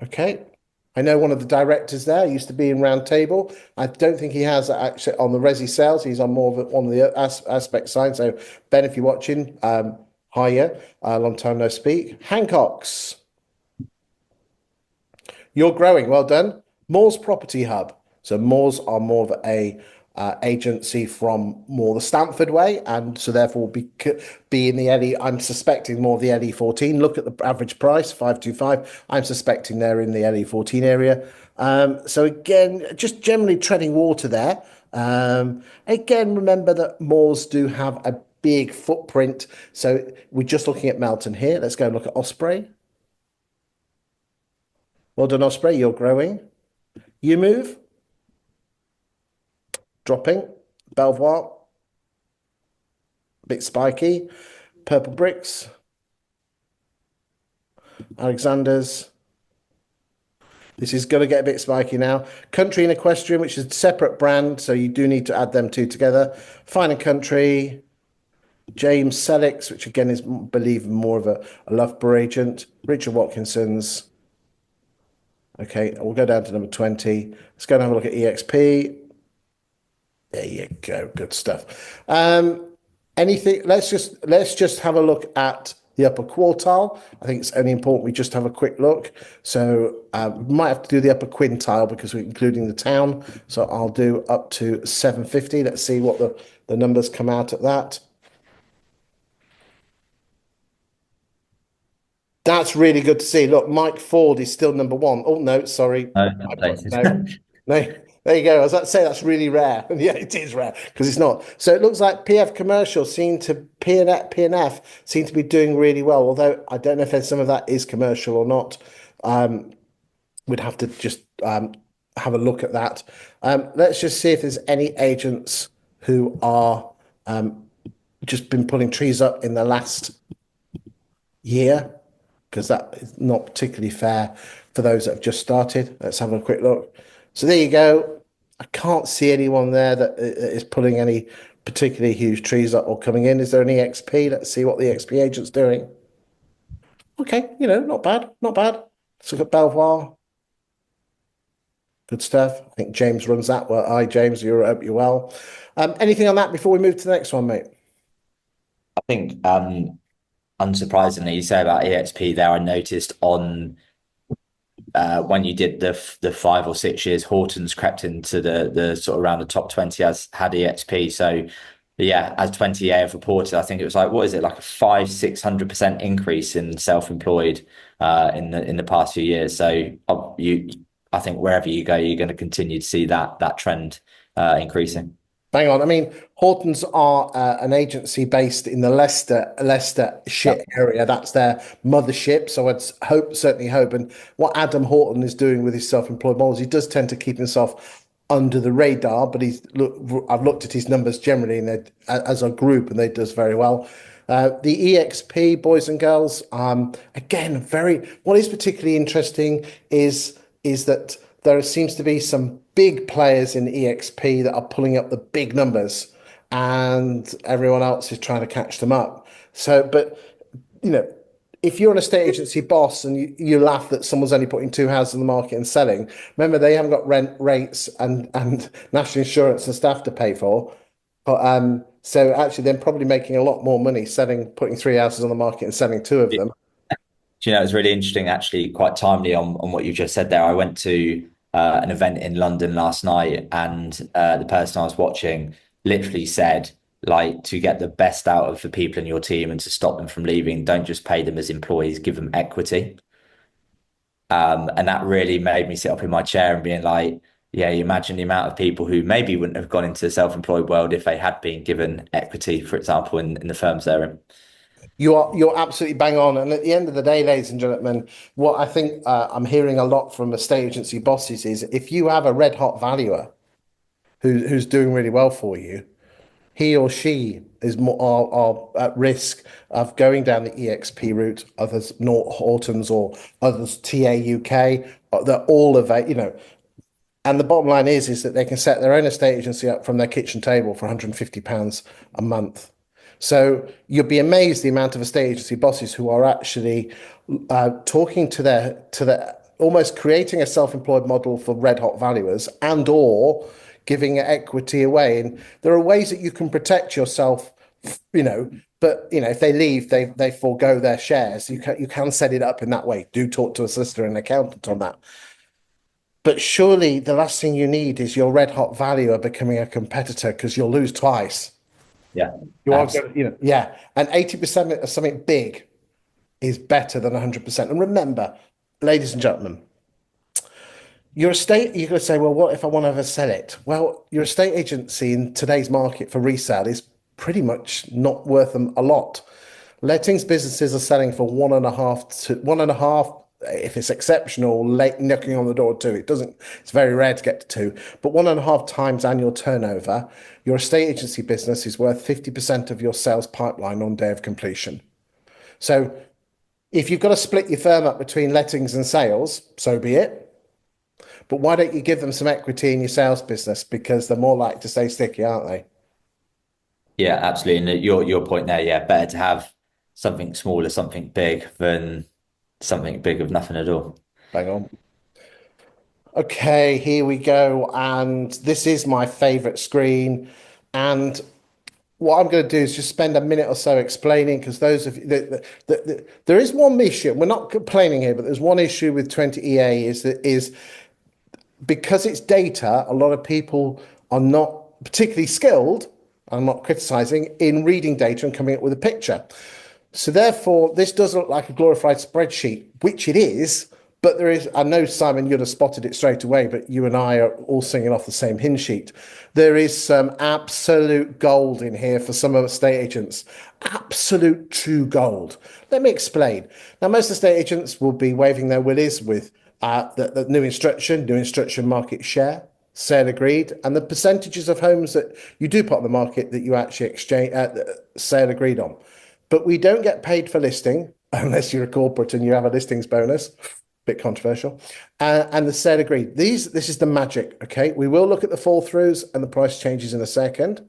Okay. I know one of the directors there used to be in Round Table. I don't think he has actually on the Resi Sales. He's on more of one of the aspect side. So Ben, if you're watching, hiya, long time no speak. Hancock's, you're growing. Well done. Moore's Property Hub. So Moore's are more of a agency from more the Stamford way, and so therefore be in the LE. I'm suspecting more of the LE14. Look at the average price, 525. I'm suspecting they're in the LE14 area. So again, just generally treading water there. Again, remember that Moors do have a big footprint. So we're just looking at Melton here. Let's go and look at Osprey. Well done, Osprey. You're growing. You move. Dropping. Belvoir. A bit spiky. Purple Bricks. Alexander's. This is going to get a bit spiky now. Country and Equestrian, which is a separate brand, so you do need to add them two together. Fine and Country. James Selix, which again is, I believe, more of a Loughborough agent. Richard Watkinson's. Okay, we'll go down to number 20. Let's go and have a look at EXP. There you go. Good stuff. Anything? Let's just have a look at the upper quartile. I think it's only important we just have a quick look. So we might have to do the upper quintile because we're including the town. So I'll do up to 750. Let's see what the numbers come out at that. That's really good to see. Look, Mike Ford is still number one. Oh, no, sorry. No, No, updated. no. There you go. I was about to say that's really rare. Yeah, it is rare because it's not. So it looks like PF commercial seem to P&F seem to be doing really well. Although I don't know if some of that is commercial or not. We'd have to just have a look at that. Let's just see if there's any agents who are just been pulling trees up in the last year, because that is not particularly fair for those that have just started. Let's have a quick look. So there you go. I can't see anyone there that is pulling any particularly huge trees up or coming in. Is there any XP? Let's see what the XP agent's doing. Okay, not bad, not bad. Let's look at Belvoir. Good stuff. I think James runs that. Well, hi, James. You're well. Anything on that before we move to the next one, mate? I think unsurprisingly, you say about EXP there, I noticed on when you did the 5 or 6 years, Horton's crept into the sort of around the top 20 as had EXP. So yeah, as 20A have reported, I think it was like, what is it, like a 500-600% increase in self-employed in the past few years. So I think wherever you go, you're going to continue to see that trend increasing. Bang on. I mean, Hortons are an agency based in the Leicester Yeah. area. That's their mothership. So I'd certainly hope. And what Adam Horton is doing with his self-employed models, he does tend to keep himself under the radar. But I've looked at his numbers generally, and as a group, and they does very well. The EXP boys and girls, again, very. What is particularly interesting is that there seems to be some big players in EXP that are pulling up the big numbers, and everyone else is trying to catch them up. So, but you know, if you're an estate agency boss and you laugh that someone's only putting two houses in the market and selling, remember they haven't got rent rates and national insurance and staff to pay for. But so actually they're probably making a lot more money putting three houses on the market and selling two of them. Do you know, it was really interesting, actually, quite timely on what you just said there. I went to an event in London last night, and the person I was watching literally said, like, to get the best out of the people in your team and to stop them from leaving, don't just pay them as employees, give them equity. And that really made me sit up in my chair and being like, yeah, you imagine the amount of people who maybe wouldn't have gone into the self-employed world if they had been given equity, for example, in the firms they're in. You're absolutely bang on. And at the end of the day, ladies and gentlemen, what I think I'm hearing a lot from estate agency bosses is if you have a red hot valuer who's doing really well for you, he or she is more are at risk of going down the EXP route. Others, Nort Hortons or others, TA UK, they're all of it, and the bottom line is that they can set their own estate agency up from their kitchen table for £150 a month. So you'll be amazed the amount of estate agency bosses who are actually talking to their almost creating a self-employed model for red hot valuers and or giving equity away. And there are ways that you can protect yourself, but if they leave, they forego their shares. You can set it up in that way. Do talk to a solicitor and accountant on that. But surely the last thing you need is your red hot valuer becoming a competitor because you'll lose twice. Yeah, You are absolutely. going yeah. And 80% of something big is better than 100%. And remember, ladies and gentlemen, your estate, you're going to say, well, what if I want to ever sell it? Well, your estate agency in today's market for resale is pretty much not worth them a lot. Lettings businesses are selling for 1.5 to 1.5. If it's exceptional, late knocking on the door two, it's very rare to get to two, but 1.5 times annual turnover, your estate agency business is worth 50% of your sales pipeline on day of completion. So if you've got to split your firm up between lettings and sales, so be it. But why don't you give them some equity in your sales business? Because they're more likely to stay sticky, aren't they? Yeah, absolutely. And your point there, yeah, better to have something smaller, something big than something big of nothing at all. Bang on. Okay, here we go. And this is my favorite screen. And what I'm going to do is just spend a minute or so explaining because those of there is one issue. We're not complaining here, but there's one issue with 20EA is because it's data. A lot of people are not particularly skilled. I'm not criticizing in reading data and coming up with a picture. So therefore, this does look like a glorified spreadsheet, which it is. But there is, I know, Simon, you'd have spotted it straight away, but you and I are all singing off the same hymn sheet. There is some absolute gold in here for some of the estate agents. Absolute true gold. Let me explain. Now, most estate agents will be waving their willies with the new instruction market share, sale agreed, and the percentages of homes that you do put on the market that you actually exchange sale agreed on. But we don't get paid for listing unless you're a corporate and you have a listings bonus. Bit controversial. And the sale agreed. This is the magic. Okay, we will look at the fall throughs and the price changes in a second.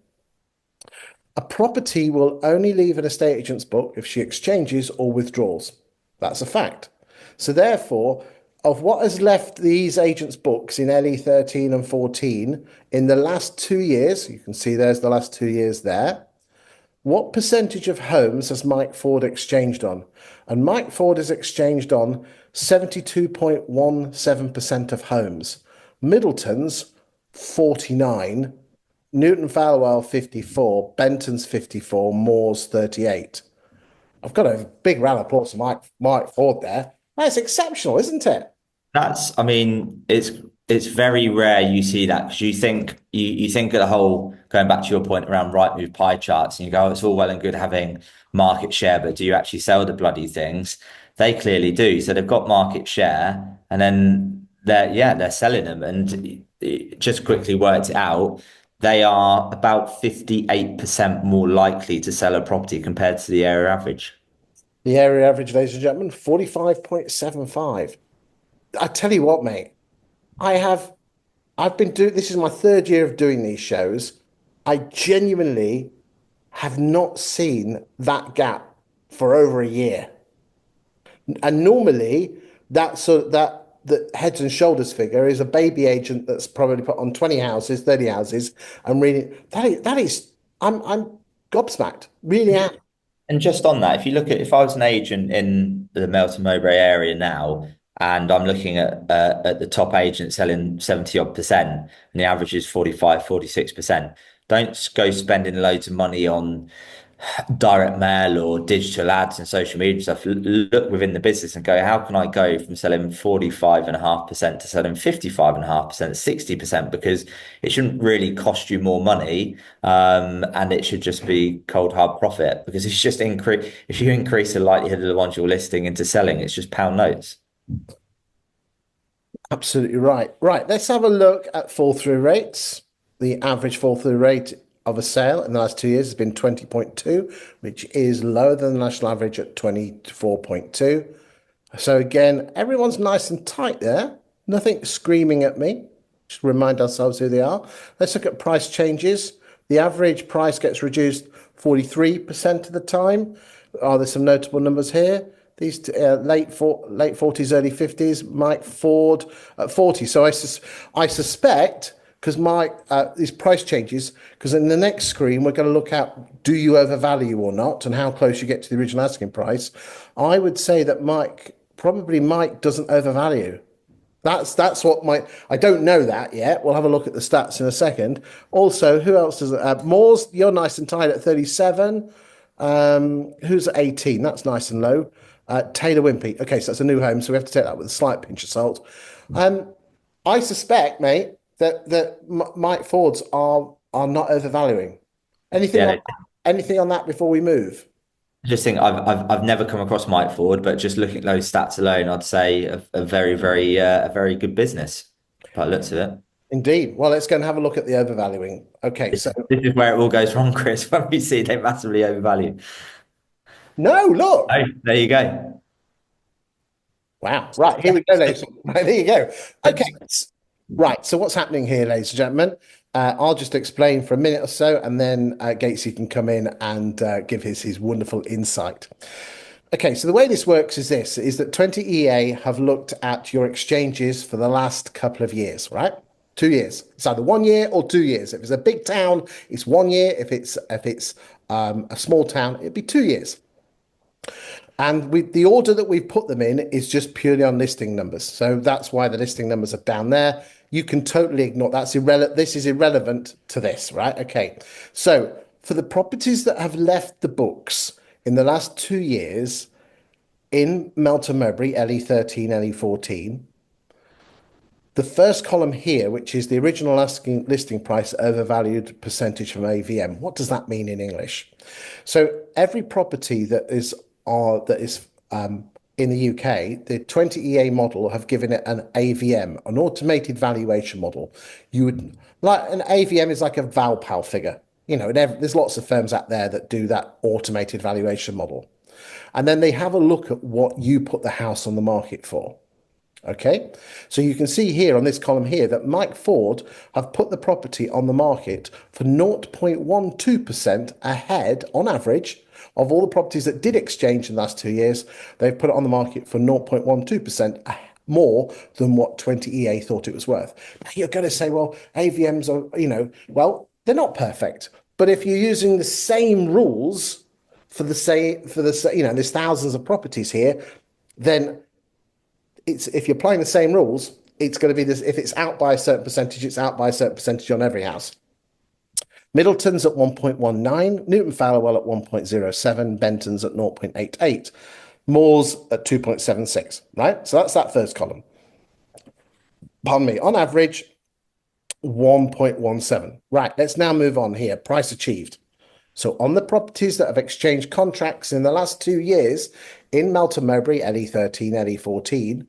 A property will only leave an estate agent's book if she exchanges or withdraws. That's a fact. So therefore, of what has left these agents' books in LE 13 and 14 in the last 2 years, you can see there's the last 2 years there. What percentage of homes has Mike Ford exchanged on? And Mike Ford has exchanged on 72.17% of homes. Middleton's 49, Newton Falwell 54, Benton's 54, Moore's 38. I've got a big round of applause for Mike Ford there. That's exceptional, isn't it? I mean, it's very rare you see that because you think of the whole going back to your point around right move pie charts and you go, oh, it's all well and good having market share, but do you actually sell the bloody things? They clearly do. So they've got market share and then they're selling them. And it just quickly worked it out. They are about 58% more likely to sell a property compared to the area average. The area average, ladies and gentlemen, 45.75. I tell you what, mate, I have I've been doing this is my third year of doing these shows. I genuinely have not seen that gap for over a year. And normally that the heads and shoulders figure is a baby agent that's probably put on 20 houses, 30 houses. I'm reading that is I'm gobsmacked. Really am. And just on that, if I was an agent in the Melton Mowbray area now, and I'm looking at the top agent selling 70 odd percent, and the average is 45, 46%, don't go spending loads of money on direct mail or digital ads and social media stuff. Look within the business and go, how can I go from selling 45.5% to selling 55.5%, 60%? Because it shouldn't really cost you more money. And it should just be cold hard profit because it's just if you increase the likelihood of the ones you're listing into selling, it's just pound notes. Absolutely right. Right, let's have a look at fall through rates. The average fall through rate of a sale in the last 2 years has been 20.2, which is lower than the national average at 24.2. So again, everyone's nice and tight there. Nothing screaming at me. Just remind ourselves who they are. Let's look at price changes. The average price gets reduced 43% of the time. Are there some notable numbers here? These late 40s, early 50s, Mike Ford at 40. So I suspect because these price changes, because in the next screen we're going to look at do you overvalue or not and how close you get to the original asking price. I would say that Mike doesn't overvalue. That's what I don't know that yet. We'll have a look at the stats in a second. Also, who else is Moore's? You're nice and tight at 37. Who's at 18? That's nice and low. Taylor Wimpey. Okay, so that's a new home, so we have to take that with a slight pinch of salt. I suspect, mate, that Mike Fords are not overvaluing. Anything Yeah, on anything on that before we move? I just think I've never come across Mike Ford, but just looking at those stats alone, I'd say a very good business by the looks of it. Indeed. Well, let's go and have a look at the overvaluing. Okay, This, so this is where it all goes wrong, Chris, when we see they massively overvalue. no, look. Oh, there you go. Wow. Right, here we go, ladies. Right, there you go. Okay. Right. So what's happening here, ladies and gentlemen? I'll just explain for a minute or so, and then Gatesy can come in and give his wonderful insight. Okay, so the way this works is that 20EA have looked at your exchanges for the last couple of years, right? 2 years. It's either 1 year or 2 years. If it's a big town, it's 1 year. If it's a small town, it'd be 2 years. And the order that we've put them in is just purely on listing numbers. So that's why the listing numbers are down there. You can totally ignore that's irrelevant. This is irrelevant to this, right? Okay. So for the properties that have left the books in the last 2 years in Melton Mowbray, LE13, LE14, the first column here, which is the original asking listing price overvalued percentage from AVM. What does that mean in English? So every property that is in the UK, the 20 EA model have given it an AVM, an automated valuation model. You would like an AVM is like a Valpal figure. There's lots of firms out there that do that automated valuation model. And then they have a look at what you put the house on the market for. Okay, so you can see here on this column here that Mike Ford have put the property on the market for 0.12% ahead on average of all the properties that did exchange in the last 2 years. They've put it on the market for 0.12% more than what 20 EA thought it was worth. Now you're going to say, well, AVMs are, well, they're not perfect, but if you're using the same rules there's thousands of properties here, then if you're applying the same rules, it's going to be this. If it's out by a certain percentage, it's out by a certain percentage on every house. Middleton's at 1.19, Newton Fallowell at 1.07, Benton's at 0.88, Moore's at 2.76, right? So that's that first column. Pardon me, on average, 1.17. Right, let's now move on here. Price achieved. So on the properties that have exchanged contracts in the last 2 years in Melton Mowbray, LE13, LE14,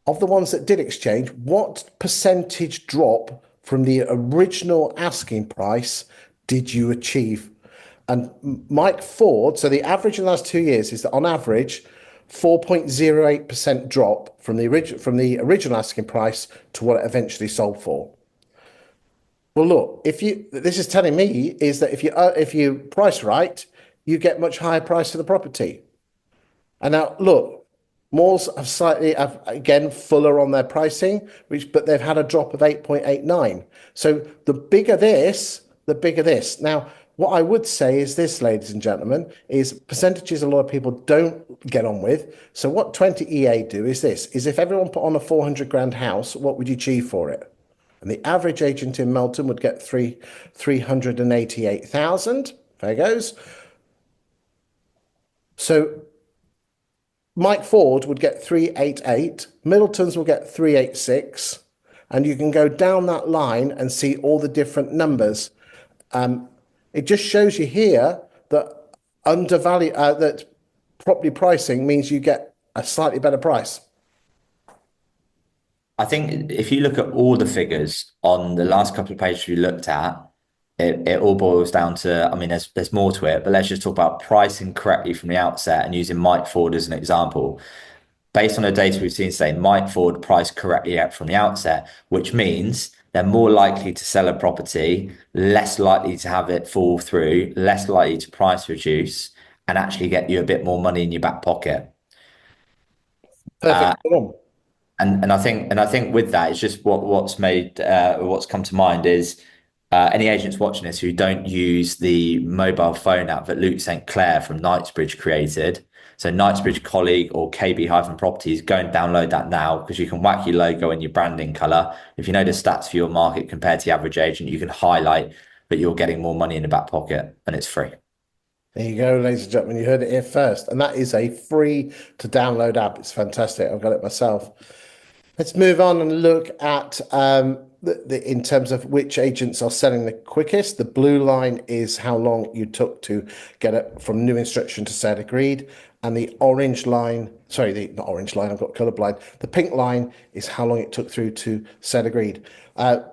of the ones that did exchange, what percentage drop from the original asking price did you achieve? And Mike Ford, so the average in the last 2 years is that on average, 4.08% drop from the original asking price to what it eventually sold for. Well, look, this is telling me is that if you price right, you get much higher price for the property. And now look, Moors have again fuller on their pricing, but they've had a drop of 8.89. So the bigger this, the bigger this. Now, what I would say is this, ladies and gentlemen, is percentages a lot of people don't get on with. So what 20 EA do is this, is if everyone put on a 400 grand house, what would you achieve for it? And the average agent in Melton would get 388,000. There goes. So Mike Ford would get 388, Middleton's will get 386, and you can go down that line and see all the different numbers. It just shows you here that that property pricing means you get a slightly better price. I think if you look at all the figures on the last couple of pages we looked at, it all boils down to, I mean, there's more to it, but let's just talk about pricing correctly from the outset and using Mike Ford as an example. Based on the data we've seen today, Mike Ford priced correctly out from the outset, which means they're more likely to sell a property, less likely to have it fall through, less likely to price reduce, and actually get you a bit more money in your back pocket. Perfect. And I think with that, it's just what's come to mind is any agents watching this who don't use the mobile phone app that Luke St. Clair from Knightsbridge created. So Knightsbridge Colleague or KB-Properties, go and download that now because you can whack your logo and your branding color. If you know the stats for your market compared to the average agent, you can highlight that you're getting more money in the back pocket and it's free. There you go, ladies and gentlemen. You heard it here first. And that is a free to download app. It's fantastic. I've got it myself. Let's move on and look at in terms of which agents are selling the quickest. The blue line is how long you took to get it from new instruction to sale agreed. And the orange line, sorry, not orange line, I've got colorblind. The pink line is how long it took through to sale agreed,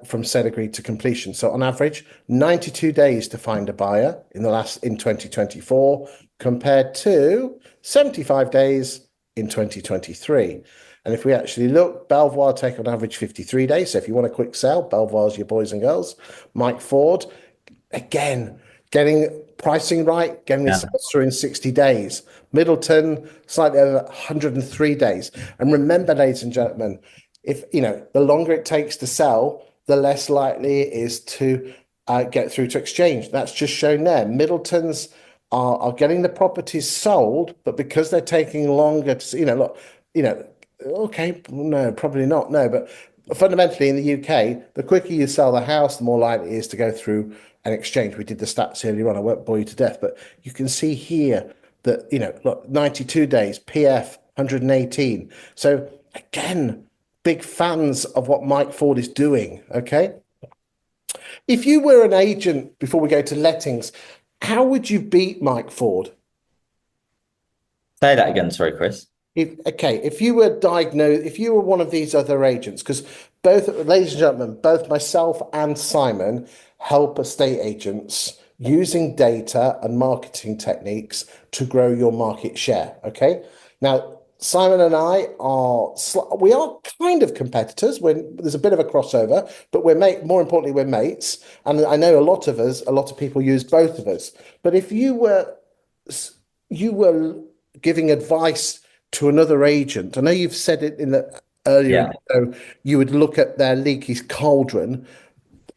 from sale agreed to completion. So on average, 92 days to find a buyer in 2024 compared to 75 days in 2023. And if we actually look, Belvoir take on average 53 days. So if you want a quick sell, Belvoir's your boys and girls. Mike Ford, again, getting pricing right, getting the sales through in 60 days. Middleton, slightly over 103 days. And remember, ladies and gentlemen, if the longer it takes to sell, the less likely it is to get through to exchange. That's just shown there. Middletons are getting the properties sold, but because they're taking longer to, look, you know, okay, no, probably not, no, but fundamentally in the UK, the quicker you sell the house, the more likely it is to go through an exchange. We did the stats earlier on. I won't bore you to death, but you can see here that, look, 92 days, PF 118. So again, big fans of what Mike Ford is doing. Okay. If you were an agent, before we go to lettings, how would you beat Mike Ford? Say that again, sorry, Chris. If you were diagnosed, if you were one of these other agents, because both, ladies and gentlemen, both myself and Simon help estate agents using data and marketing techniques to grow your market share. Okay. Now, Simon and I we are kind of competitors when there's a bit of a crossover, but more importantly, we're mates. And I know a lot of people use both of us. But if you were giving advice to another agent. I know you've said it in the earlier in Yeah. the show, you would look at their leaky cauldron.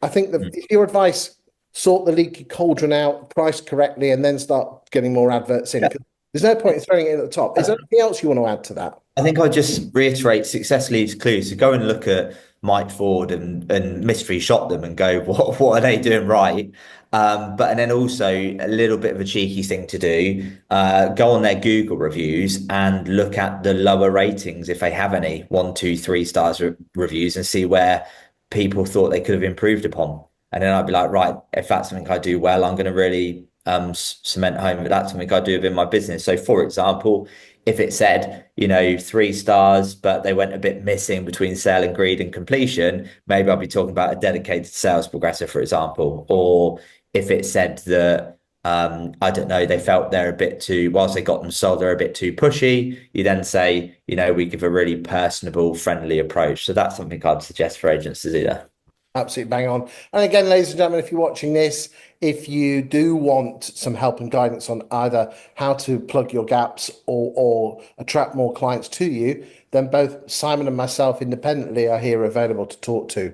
I think that Mm. if your advice, sort the leaky cauldron out, price correctly, and then start getting more adverts in. Yeah. 'Cause there's no point in throwing it at the top. Is there anything else you want to add to that? I think I'll just reiterate success leaves clues. So go and look at Mike Ford and mystery shop them and go, what are they doing right? And then also a little bit of a cheeky thing to do, go on their Google reviews and look at the lower ratings if they have any 1, 2, 3 stars reviews and see where people thought they could have improved upon. And then I'd be like, right, if that's something I do well, I'm going to really cement home that that's something I do within my business. So, for example, if it said, 3 stars, but they went a bit missing between sale and greed and completion, maybe I'll be talking about a dedicated sales progressor, for example. Or if it said that, I don't know, they felt they're a bit too, whilst they got them sold, they're a bit too pushy, you then say, we give a really personable, friendly approach. So that's something I'd suggest for agents to do there. Absolutely bang on. And again, ladies and gentlemen, if you're watching this, if you do want some help and guidance on either how to plug your gaps or attract more clients to you, then both Simon and myself independently are here available to talk to.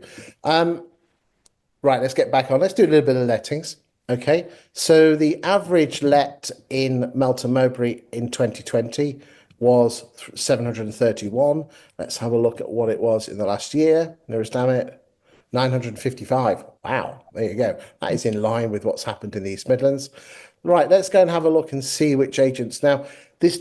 Right, let's get back on. Let's do a little bit of lettings. Okay, so the average let in Melton Mowbray in 2020 was 731. Let's have a look at what it was in the last year. Nearest damn it. 955. Wow, there you go. That is in line with what's happened in the East Midlands. Right, let's go and have a look and see which agents. Now, this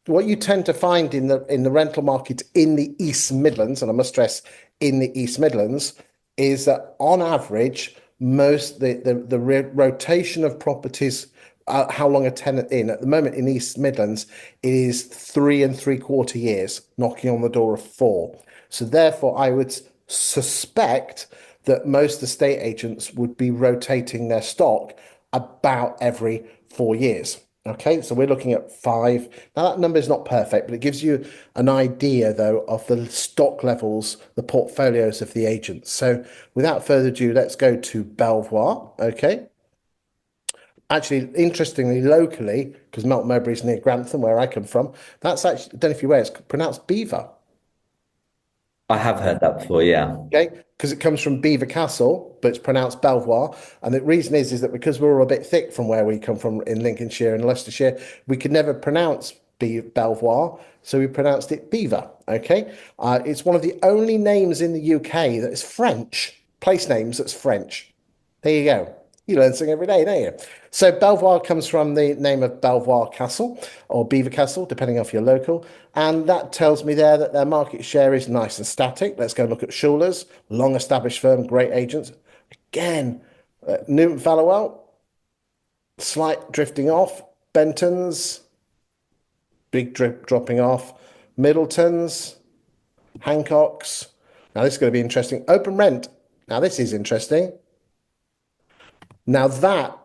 what you tend to find in the rental market in the East Midlands, and I must stress in the East Midlands, is that on average, the rotation of properties, how long a tenant in at the moment in East Midlands, it is 3 and 3/4 years, knocking on the door of 4. So therefore, I would suspect that most estate agents would be rotating their stock about every 4 years. Okay, so we're looking at 5. Now, that number is not perfect, but it gives you an idea, though, of the stock levels, the portfolios of the agents. So, without further ado, let's go to Belvoir. Okay, actually, interestingly, locally, because Melton Mowbray is near Grantham, where I come from, that's actually, I don't know if you're aware, it's pronounced Beaver. I have heard that before, yeah. Okay, because it comes from Beaver Castle, but it's pronounced Belvoir. And the reason is that because we're all a bit thick from where we come from in Lincolnshire and Leicestershire, we could never pronounce Belvoir, so we pronounced it Beaver. Okay, it's one of the only names in the UK that is French, place names that's French. There you go. You learn something every day, don't you? So Belvoir comes from the name of Belvoir Castle or Beaver Castle, depending on if you're local. And that tells me there that their market share is nice and static. Let's go and look at Schuler's, long established firm, great agents. Again, Newton Fallowell, slight drifting off. Benton's, big dropping off. Middleton's, Hancock's. Now this is going to be interesting. Open rent. Now this is interesting. Now that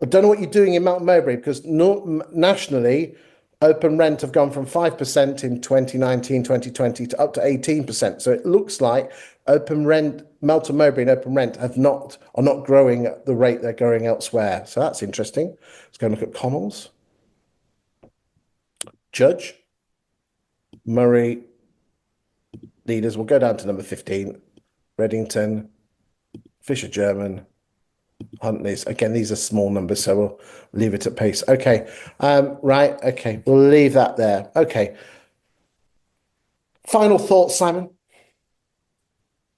I don't know what you're doing in Mount Mowbray because nationally, open rent have gone from 5% in 2019, 2020 to up to 18%. So it looks like open rent, Melton Mowbray and open rent are not growing at the rate they're growing elsewhere. So that's interesting. Let's go and look at Connells, Judge, Murray, leaders. We'll go down to number 15. Reddington, Fisher German, Huntley's. Again, these are small numbers, so we'll leave it at pace. Okay. Right. Okay. We'll leave that there. Okay. Final thoughts, Simon?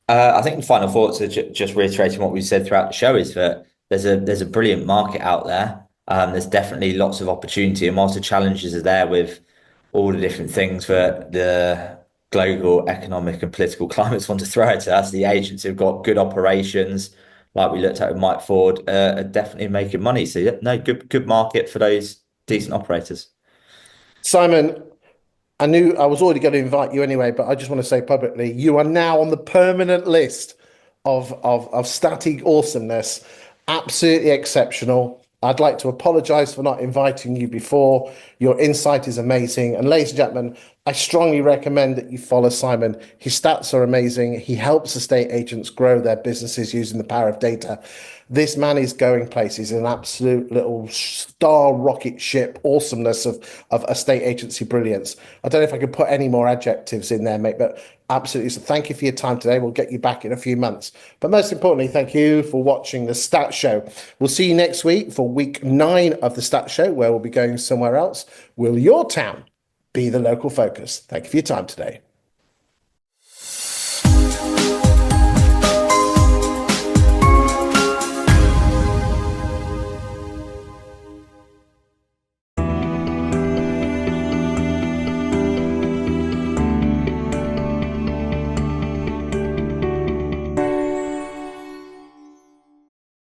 I think the final thoughts are just reiterating what we said throughout the show is that there's a brilliant market out there. There's definitely lots of opportunity, and whilst the challenges are there with all the different things that the global economic and political climates want to throw at us, the agents who've got good operations, like we looked at with Mike Ford, are definitely making money. So yeah, no, good market for those decent operators. Simon, I knew I was already going to invite you anyway, but I just want to say publicly, you are now on the permanent list of static awesomeness. Absolutely exceptional. I'd like to apologize for not inviting you before. Your insight is amazing. And ladies and gentlemen, I strongly recommend that you follow Simon. His stats are amazing. He helps estate agents grow their businesses using the power of data. This man is going places in an absolute little star rocket ship awesomeness of estate agency brilliance. I don't know if I could put any more adjectives in there, mate, but absolutely. So thank you for your time today. We'll get you back in a few months. But most importantly, thank you for watching the Stat Show. We'll see you next week for week 9 of the Stat Show, where we'll be going somewhere else. Will your town be the local focus? Thank you for your time today.